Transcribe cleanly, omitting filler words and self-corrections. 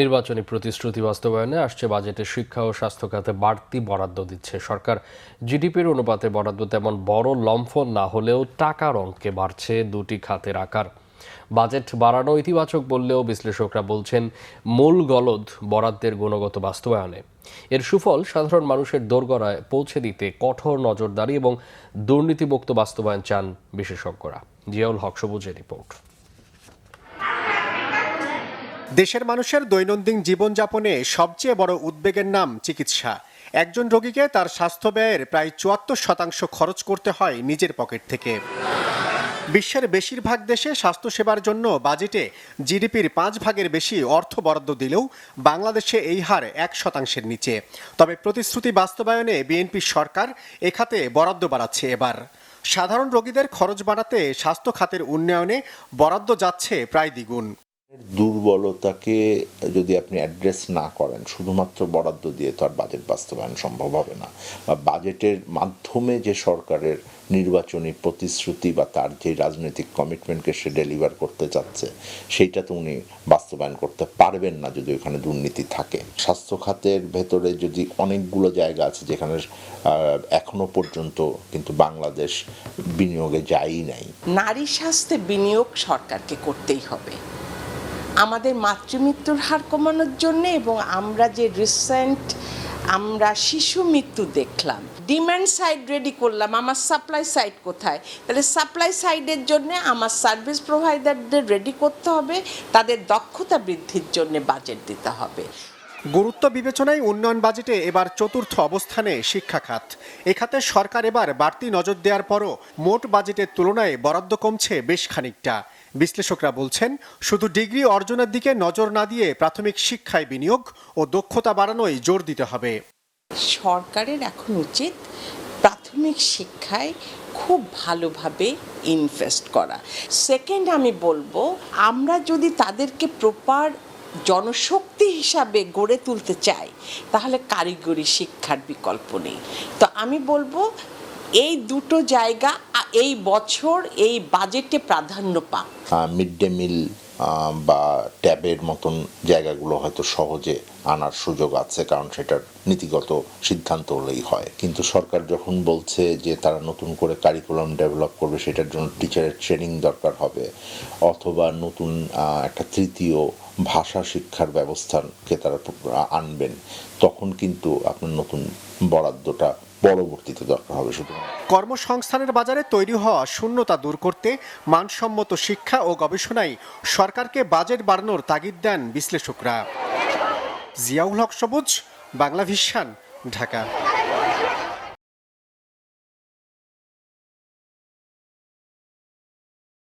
নির্বাচনী প্রতিশ্রুতি বাস্তবায়নে আসছে বাজেটে শিক্ষা ও স্বাস্থ্য খাতে বাড়তি বরাদ্দ দিচ্ছে সরকার। জিডিপির অনুপাতে বরাদ্দ তেমন বড় লম্ফন না হলেও টাকার অঙ্কে বাড়ছে দুটি খাতের আকার। বাজেট বাড়ানো ইতিবাচক বললেও বিশ্লেষকরা বলছেন মূল গলদ বরাদ্দের গুণগত বাস্তবায়নে। এর সুফল সাধারণ মানুষের দোরগোড়ায় পৌঁছে দিতে কঠোর নজরদারি এবং দুর্নীতিমুক্ত বাস্তবায়ন চান বিশেষজ্ঞরা। জিয়াউল হক সবুজের রিপোর্ট। দেশের মানুষের দৈনন্দিন জীবনযাপনে সবচেয়ে বড় উদ্বেগের নাম চিকিৎসা। একজন রোগীকে তার স্বাস্থ্য ব্যয়ের প্রায় ৭৪% খরচ করতে হয় নিজের পকেট থেকে। বিশ্বের বেশিরভাগ দেশে স্বাস্থ্যসেবার জন্য বাজেটে জিডিপির ৫ ভাগের বেশি অর্থ বরাদ্দ দিলেও বাংলাদেশে এই হার ১%-এর নিচে। তবে প্রতিশ্রুতি বাস্তবায়নে বিএনপি সরকার এ খাতে বরাদ্দ বাড়াচ্ছে এবার। সাধারণ রোগীদের খরচ বাড়াতে স্বাস্থ্য খাতের উন্নয়নে বরাদ্দ যাচ্ছে প্রায় দ্বিগুণ। দুর্বলতাকে যদি আপনি অ্যাড্রেস না করেন, শুধুমাত্র বরাদ্দ দিয়ে তো আর বাজেট বাস্তবায়ন সম্ভব হবে না। বা বাজেটের মাধ্যমে যে সরকারের নির্বাচনী প্রতিশ্রুতি বা তার যে রাজনৈতিক কমিটমেন্টকে সে ডেলিভার করতে চাচ্ছে, সেইটা তো উনি বাস্তবায়ন করতে পারবেন না যদি ওখানে দুর্নীতি থাকে। স্বাস্থ্য খাতের ভেতরে যদি অনেকগুলো জায়গা আছে যেখানে এখনো পর্যন্ত কিন্তু বাংলাদেশ বিনিয়োগে যায়ই নাই। নারী স্বাস্থ্যে বিনিয়োগ সরকারকে করতেই হবে আমাদের মাতৃমৃত্যুর হার কমানোর জন্য, এবং আমরা যে আমরা শিশু মৃত্যু দেখলাম। ডিমান্ড সাইড রেডি করলাম, আমার সাপ্লাই সাইড কোথায়? তাহলে সাপ্লাই সাইডের জন্য আমার সার্ভিস প্রোভাইডারদের রেডি করতে হবে, তাদের দক্ষতা বৃদ্ধির জন্য বাজেট দিতে হবে। গুরুত্ব বিবেচনায় উন্নয়ন বাজেটে এবার চতুর্থ অবস্থানে শিক্ষা খাত। এ খাতে সরকার এবার বাড়তি নজর দেওয়ার পরও মোট বাজেটের তুলনায় বরাদ্দ কমছে বেশ খানিকটা। বিশ্লেষকরা বলছেন, শুধু ডিগ্রি অর্জনের দিকে নজর না দিয়ে প্রাথমিক শিক্ষায় বিনিয়োগ ও দক্ষতা বাড়ানোয় জোর দিতে হবে। সরকারের এখন উচিত প্রাথমিক শিক্ষায় খুব ভালোভাবে ইনভেস্ট করা। সেকেন্ড, আমি বলবো আমরা যদি তাদেরকে প্রপার জনশক্তি হিসাবে গড়ে তুলতে চাই, তাহলে কারিগরি শিক্ষার বিকল্প নেই। তো আমি বলবো এই দুটো জায়গা এই বছর এই বাজেটে প্রাধান্য পাক। মিড ডে মিল বা ট্যাবের মতন জায়গাগুলো হয়তো সহজে আনার সুযোগ আছে, কারণ সেটার নীতিগত সিদ্ধান্ত হলেই হয়। কিন্তু সরকার যখন বলছে যে তারা নতুন করে কারিকুলাম ডেভেলপ করবে, সেটার জন্য টিচারের ট্রেনিং দরকার হবে, অথবা নতুন একটা তৃতীয় ভাষা শিক্ষার ব্যবস্থাকে তারা আনবেন, তখন কিন্তু আপনার নতুন বরাদ্দটা পরবর্তীতে দরকার হবে। শুধু কর্মসংস্থানের বাজারে তৈরি হওয়া শূন্যতা দূর করতে মানসম্মত শিক্ষা ও গবেষণায় সরকারকে বাজেট বাড়ানোর তাগিদ দেন বিশ্লেষকরা। জিয়াউল হক সবুজ, বাংলা ভিশন, ঢাকা।